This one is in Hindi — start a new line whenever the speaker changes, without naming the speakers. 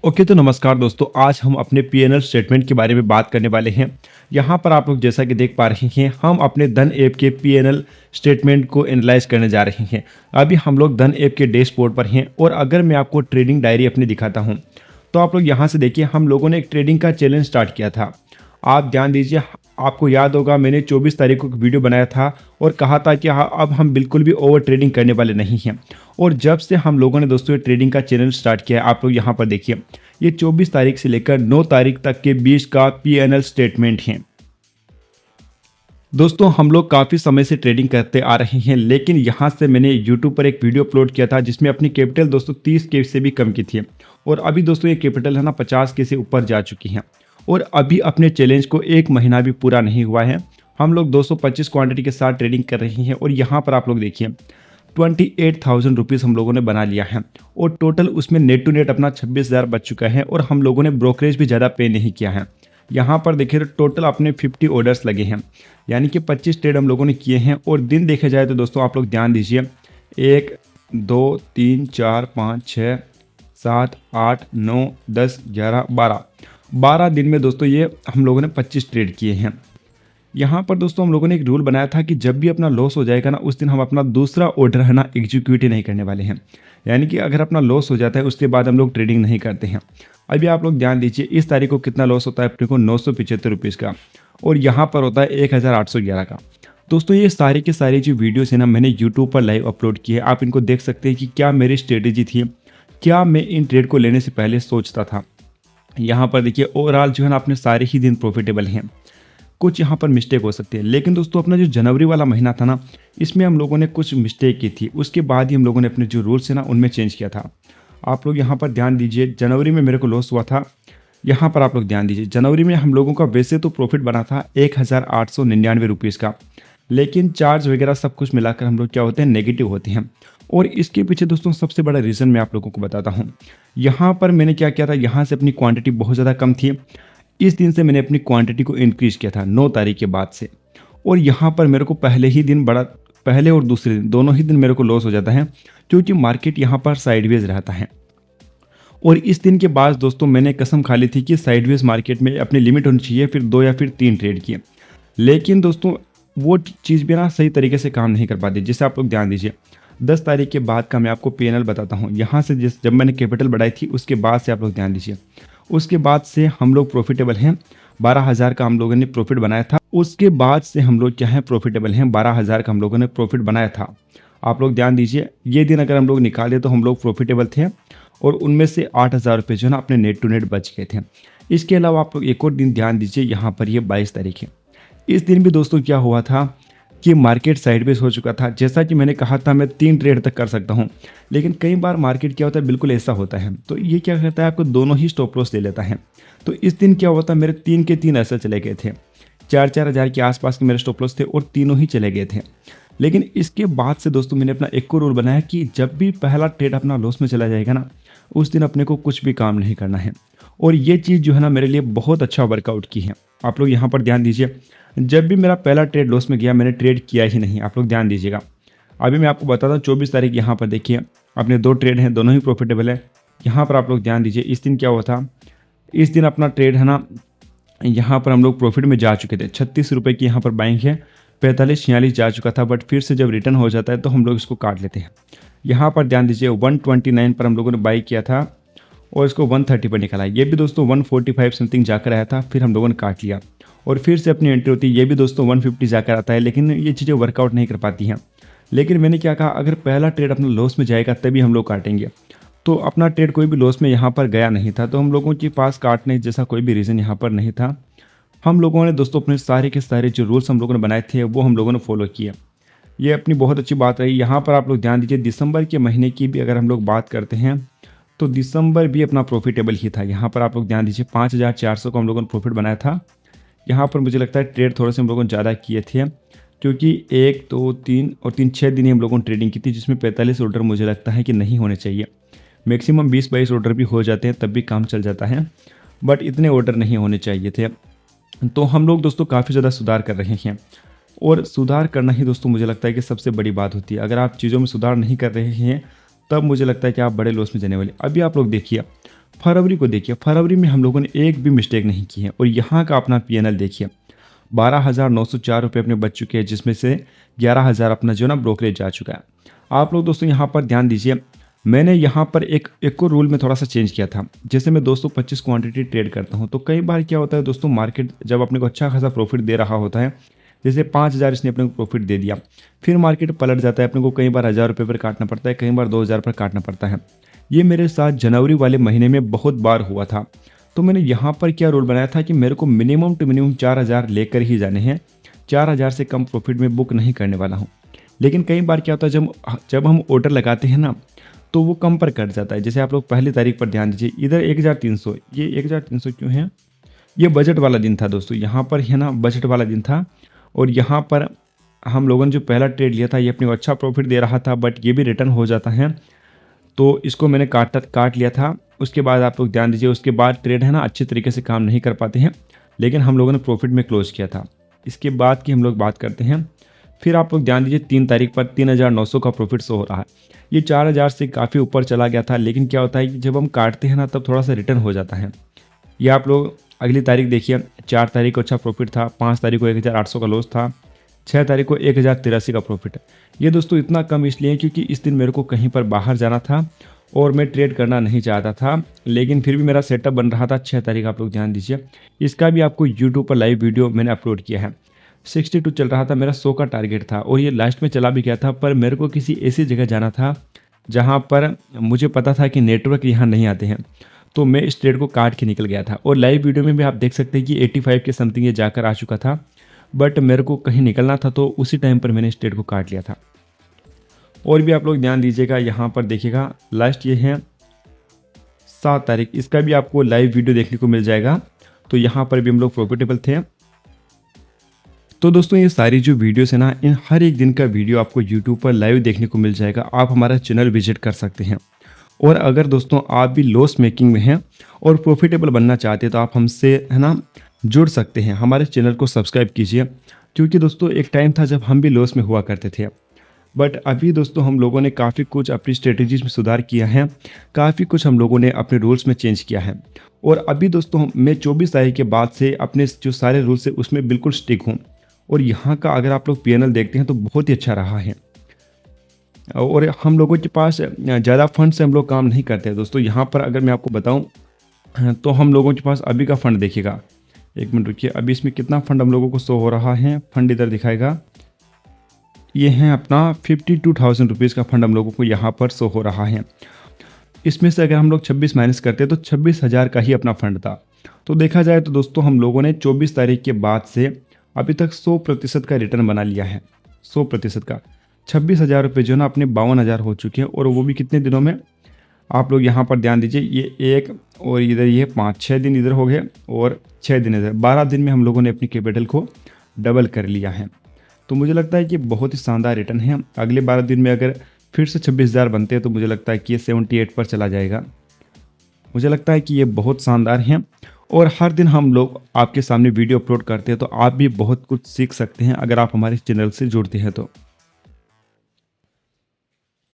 ओके तो नमस्कार दोस्तों, आज हम अपने पीएनएल स्टेटमेंट के बारे में बात करने वाले हैं। यहाँ पर आप लोग जैसा कि देख पा रहे हैं, हम अपने धन ऐप के पीएनएल स्टेटमेंट को एनालाइज करने जा रहे हैं। अभी हम लोग धन ऐप के डैशबोर्ड पर हैं और अगर मैं आपको ट्रेडिंग डायरी अपनी दिखाता हूँ तो आप लोग यहाँ से देखिए, हम लोगों ने एक ट्रेडिंग का चैलेंज स्टार्ट किया था। आप ध्यान दीजिए, आपको याद होगा मैंने 24 तारीख को एक वीडियो बनाया था और कहा था कि हाँ, अब हम बिल्कुल भी ओवर ट्रेडिंग करने वाले नहीं हैं। और जब से हम लोगों ने दोस्तों ये ट्रेडिंग का चैलेंज स्टार्ट किया है, आप लोग यहाँ पर देखिए, ये 24 तारीख से लेकर 9 तारीख तक के बीच का पीएनएल स्टेटमेंट है। दोस्तों हम लोग काफ़ी समय से ट्रेडिंग करते आ रहे हैं, लेकिन यहाँ से मैंने यूट्यूब पर एक वीडियो अपलोड किया था जिसमें अपनी कैपिटल दोस्तों 30 के से भी कम की थी और अभी दोस्तों ये कैपिटल है ना 50 के से ऊपर जा चुकी है। और अभी अपने चैलेंज को एक महीना भी पूरा नहीं हुआ है, हम लोग 225 क्वांटिटी के साथ ट्रेडिंग कर रहे हैं और यहाँ पर आप लोग देखिए 28,000 रुपीज़ हम लोगों ने बना लिया है और टोटल उसमें नेट टू नेट अपना 26,000 बच चुका है और हम लोगों ने ब्रोकरेज भी ज़्यादा पे नहीं किया है। यहाँ पर देखिए टोटल अपने 50 ऑर्डर्स लगे हैं, यानी कि 25 ट्रेड हम लोगों ने किए हैं। और दिन देखे जाए तो दोस्तों आप लोग ध्यान दीजिए, 1 2 3 4 5 6 7 8 9 10 11 12 दिन में दोस्तों ये हम लोगों ने 25 ट्रेड किए हैं। यहाँ पर दोस्तों हम लोगों ने एक रूल बनाया था कि जब भी अपना लॉस हो जाएगा ना, उस दिन हम अपना दूसरा ऑर्डर है ना एग्जीक्यूट ही नहीं करने वाले हैं। यानी कि अगर अपना लॉस हो जाता है उसके बाद हम लोग ट्रेडिंग नहीं करते हैं। अभी आप लोग ध्यान दीजिए, इस तारीख को कितना लॉस होता है अपने को 975 रुपीज़ का और यहाँ पर होता है 1811 का। दोस्तों ये सारी की सारी जो वीडियोस है ना, मैंने यूट्यूब पर लाइव अपलोड की है, आप इनको देख सकते हैं कि क्या मेरी स्ट्रेटेजी थी, क्या मैं इन ट्रेड को लेने से पहले सोचता था। यहाँ पर देखिए ओवरऑल जो है ना अपने सारे ही दिन प्रॉफिटेबल हैं। कुछ यहाँ पर मिस्टेक हो सकती है, लेकिन दोस्तों अपना जो जनवरी वाला महीना था ना, इसमें हम लोगों ने कुछ मिस्टेक की थी, उसके बाद ही हम लोगों ने अपने जो रूल्स है ना उनमें चेंज किया था। आप लोग यहाँ पर ध्यान दीजिए, जनवरी में मेरे को लॉस हुआ था। यहाँ पर आप लोग ध्यान दीजिए, जनवरी में हम लोगों का वैसे तो प्रॉफिट बना था 1,899 रुपीज़ का, लेकिन चार्ज वगैरह सब कुछ मिलाकर हम लोग क्या होते हैं, नेगेटिव होते हैं। और इसके पीछे दोस्तों सबसे बड़ा रीज़न मैं आप लोगों को बताता हूँ। यहाँ पर मैंने क्या किया था, यहाँ से अपनी क्वांटिटी बहुत ज़्यादा कम थी, इस दिन से मैंने अपनी क्वांटिटी को इंक्रीज किया था 9 तारीख के बाद से। और यहाँ पर मेरे को पहले और दूसरे दिन दोनों ही दिन मेरे को लॉस हो जाता है, क्योंकि मार्केट यहाँ पर साइडवेज रहता है। और इस दिन के बाद दोस्तों मैंने कसम खा ली थी कि साइडवेज मार्केट में अपनी लिमिट होनी चाहिए, फिर 2 या फिर 3 ट्रेड किए। लेकिन दोस्तों वो चीज़ भी ना सही तरीके से काम नहीं कर पाती। जैसे आप लोग ध्यान दीजिए, 10 तारीख के बाद का मैं आपको पीएनएल बताता हूँ। यहाँ से जब मैंने कैपिटल बढ़ाई थी उसके बाद से आप लोग ध्यान दीजिए, उसके बाद से हम लोग प्रॉफिटेबल हैं। 12,000 का हम लोगों ने प्रॉफिट बनाया था। उसके बाद से हम लोग क्या है, प्रॉफिटेबल हैं। 12,000 का हम लोगों ने प्रॉफिट बनाया था। आप लोग ध्यान दीजिए, ये दिन अगर हम लोग निकाले तो हम लोग प्रॉफिटेबल थे और उनमें से 8,000 रुपये जो है ना अपने नेट टू नेट बच गए थे। इसके अलावा आप लोग एक और दिन ध्यान दीजिए, यहाँ पर ये 22 तारीख है। इस दिन भी दोस्तों क्या हुआ था कि मार्केट साइडवेज हो चुका था। जैसा कि मैंने कहा था मैं 3 ट्रेड तक कर सकता हूं, लेकिन कई बार मार्केट क्या होता है, बिल्कुल ऐसा होता है, तो ये क्या करता है, आपको दोनों ही स्टॉप लॉस दे लेता है। तो इस दिन क्या होता है, मेरे 3 के 3 ऐसे चले गए थे। 4-4 हज़ार के आसपास के मेरे स्टॉप लॉस थे और तीनों ही चले गए थे। लेकिन इसके बाद से दोस्तों मैंने अपना एक और रूल बनाया कि जब भी पहला ट्रेड अपना लॉस में चला जाएगा ना, उस दिन अपने को कुछ भी काम नहीं करना है। और ये चीज़ जो है ना मेरे लिए बहुत अच्छा वर्कआउट की है। आप लोग यहाँ पर ध्यान दीजिए, जब भी मेरा पहला ट्रेड लॉस में गया मैंने ट्रेड किया ही नहीं। आप लोग ध्यान दीजिएगा, अभी मैं आपको बताता हूँ 24 तारीख यहाँ पर देखिए अपने 2 ट्रेड हैं, दोनों ही प्रॉफिटेबल है। यहाँ पर आप लोग ध्यान दीजिए, इस दिन क्या हुआ था, इस दिन अपना ट्रेड है ना, यहाँ पर हम लोग प्रॉफिट में जा चुके थे। 36 रुपये की यहाँ पर बाइंग है, 45-46 जा चुका था, बट फिर से जब रिटर्न हो जाता है तो हम लोग इसको काट लेते हैं। यहाँ पर ध्यान दीजिए 129 पर हम लोगों ने बाई किया था और इसको 130 पर निकाला। ये भी दोस्तों 145 समथिंग जाकर आया था, फिर हम लोगों ने काट लिया और फिर से अपनी एंट्री होती है। ये भी दोस्तों 150 जाकर आता है, लेकिन ये चीज़ें वर्कआउट नहीं कर पाती हैं। लेकिन मैंने क्या कहा, अगर पहला ट्रेड अपना लॉस में जाएगा तभी हम लोग काटेंगे। तो अपना ट्रेड कोई भी लॉस में यहाँ पर गया नहीं था, तो हम लोगों के पास काटने जैसा कोई भी रीज़न यहाँ पर नहीं था। हम लोगों ने दोस्तों अपने सारे के सारे जो रूल्स हम लोगों ने बनाए थे वो हम लोगों ने फॉलो किए। ये अपनी बहुत अच्छी बात रही। यहाँ पर आप लोग ध्यान दीजिए, दिसंबर के महीने की भी अगर हम लोग बात करते हैं तो दिसंबर भी अपना प्रॉफिटेबल ही था। यहाँ पर आप लोग ध्यान दीजिए 5,400 का हम लोगों ने प्रॉफिट बनाया था। यहाँ पर मुझे लगता है ट्रेड थोड़े से हम लोगों ने ज़्यादा किए थे, क्योंकि 1 2 3 और 3 6 दिन ही हम लोगों ने ट्रेडिंग की थी, जिसमें 45 ऑर्डर मुझे लगता है कि नहीं होने चाहिए। मैक्सिमम 20-22 ऑर्डर भी हो जाते हैं तब भी काम चल जाता है, बट इतने ऑर्डर नहीं होने चाहिए थे। तो हम लोग दोस्तों काफ़ी ज़्यादा सुधार कर रहे हैं और सुधार करना ही दोस्तों मुझे लगता है कि सबसे बड़ी बात होती है। अगर आप चीज़ों में सुधार नहीं कर रहे हैं तब मुझे लगता है कि आप बड़े लॉस में जाने वाले। अभी आप लोग देखिए फरवरी को देखिए, फरवरी में हम लोगों ने एक भी मिस्टेक नहीं की है और यहाँ का अपना पीएनएल देखिए, 12,904 रुपये अपने बच चुके हैं, जिसमें से 11,000 अपना जो ना ब्रोकरेज जा चुका है। आप लोग दोस्तों यहाँ पर ध्यान दीजिए, मैंने यहाँ पर एक और रूल में थोड़ा सा चेंज किया था। जैसे मैं दोस्तों 25 क्वांटिटी ट्रेड करता हूँ, तो कई बार क्या होता है दोस्तों, मार्केट जब अपने को अच्छा खासा प्रॉफिट दे रहा होता है, जैसे 5,000 इसने अपने को प्रॉफिट दे दिया, फिर मार्केट पलट जाता है, अपने को कई बार 1,000 रुपये पर काटना पड़ता है, कई बार 2,000 पर काटना पड़ता है। ये मेरे साथ जनवरी वाले महीने में बहुत बार हुआ था। तो मैंने यहाँ पर क्या रूल बनाया था कि मेरे को मिनिमम टू मिनिमम 4,000 लेकर ही जाने हैं, 4,000 से कम प्रॉफिट में बुक नहीं करने वाला हूँ। लेकिन कई बार क्या होता है, जब हम ऑर्डर लगाते हैं ना, तो वो कम पर कट जाता है। जैसे आप लोग पहली तारीख पर ध्यान दीजिए, इधर 1,300, ये 1,300 क्यों है, ये बजट वाला दिन था दोस्तों, यहाँ पर है ना बजट वाला दिन था। और यहाँ पर हम लोगों ने जो पहला ट्रेड लिया था, ये अपने को अच्छा प्रॉफिट दे रहा था, बट ये भी रिटर्न हो जाता है, तो इसको मैंने काट लिया था। उसके बाद आप लोग ध्यान दीजिए, उसके बाद ट्रेड है ना अच्छे तरीके से काम नहीं कर पाते हैं, लेकिन हम लोगों ने प्रॉफिट में क्लोज किया था। इसके बाद की हम लोग बात करते हैं, फिर आप लोग ध्यान दीजिए 3 तारीख पर 3,900 का प्रॉफिट शो हो रहा है। ये 4,000 से काफ़ी ऊपर चला गया था, लेकिन क्या होता है कि जब हम काटते हैं ना, तब थोड़ा सा रिटर्न हो जाता है। ये आप लोग अगली तारीख देखिए, 4 तारीख को अच्छा प्रॉफिट था, 5 तारीख को 1,800 का लॉस था, 6 तारीख को 1,083 का प्रॉफिट है। ये दोस्तों इतना कम इसलिए क्योंकि इस दिन मेरे को कहीं पर बाहर जाना था और मैं ट्रेड करना नहीं चाहता था, लेकिन फिर भी मेरा सेटअप बन रहा था। 6 तारीख आप लोग ध्यान दीजिए, इसका भी आपको यूट्यूब पर लाइव वीडियो मैंने अपलोड किया है। 62 चल रहा था, मेरा 100 का टारगेट था और ये लास्ट में चला भी गया था, पर मेरे को किसी ऐसी जगह जाना था जहाँ पर मुझे पता था कि नेटवर्क यहाँ नहीं आते हैं, तो मैं इस ट्रेड को काट के निकल गया था। और लाइव वीडियो में भी आप देख सकते हैं कि 85 के समथिंग ये जाकर आ चुका था, बट मेरे को कहीं निकलना था, तो उसी टाइम पर मैंने इस ट्रेड को काट लिया था। और भी आप लोग ध्यान दीजिएगा, यहाँ पर देखिएगा लास्ट ये है 7 तारीख, इसका भी आपको लाइव वीडियो देखने को मिल जाएगा। तो यहाँ पर भी हम लोग प्रॉफिटेबल थे। तो दोस्तों ये सारी जो वीडियोस है ना, इन हर एक दिन का वीडियो आपको यूट्यूब पर लाइव देखने को मिल जाएगा। आप हमारा चैनल विजिट कर सकते हैं। और अगर दोस्तों आप भी लॉस मेकिंग में हैं और प्रॉफिटेबल बनना चाहते हैं, तो आप हमसे है ना जुड़ सकते हैं। हमारे चैनल को सब्सक्राइब कीजिए, क्योंकि दोस्तों एक टाइम था जब हम भी लॉस में हुआ करते थे, बट अभी दोस्तों हम लोगों ने काफ़ी कुछ अपनी स्ट्रेटजीज में सुधार किया है, काफ़ी कुछ हम लोगों ने अपने रूल्स में चेंज किया है। और अभी दोस्तों मैं 24 तारीख के बाद से अपने जो सारे रूल्स है उसमें बिल्कुल स्टिक हूँ। और यहाँ का अगर आप लोग पीएनएल देखते हैं तो बहुत ही अच्छा रहा है। और हम लोगों के पास ज़्यादा फंड से हम लोग काम नहीं करते दोस्तों। यहाँ पर अगर मैं आपको बताऊँ तो हम लोगों के पास अभी का फंड देखिएगा, एक मिनट रुकिए, अभी इसमें कितना फंड हम लोगों को शो हो रहा है, फंड इधर दिखाएगा, ये है अपना 52,000 रुपीज़ का फंड हम लोगों को यहाँ पर शो हो रहा है। इसमें से अगर हम लोग 26 माइनस करते हैं तो 26,000 का ही अपना फंड था। तो देखा जाए तो दोस्तों हम लोगों ने 24 तारीख के बाद से अभी तक 100% का रिटर्न बना लिया है, 100% का। 26,000 रुपये जो ना अपने 52,000 हो चुके हैं, और वो भी कितने दिनों में, आप लोग यहाँ पर ध्यान दीजिए, ये एक और इधर ये 5-6 दिन इधर हो गए और 6 दिन इधर, 12 दिन में हम लोगों ने अपनी कैपिटल को डबल कर लिया है। तो मुझे लगता है कि बहुत ही शानदार रिटर्न है। अगले 12 दिन में अगर फिर से 26,000 बनते हैं तो मुझे लगता है कि ये 78 पर चला जाएगा। मुझे लगता है कि ये बहुत शानदार है। और हर दिन हम लोग आपके सामने वीडियो अपलोड करते हैं, तो आप भी बहुत कुछ सीख सकते हैं अगर आप हमारे चैनल से जुड़ते हैं तो।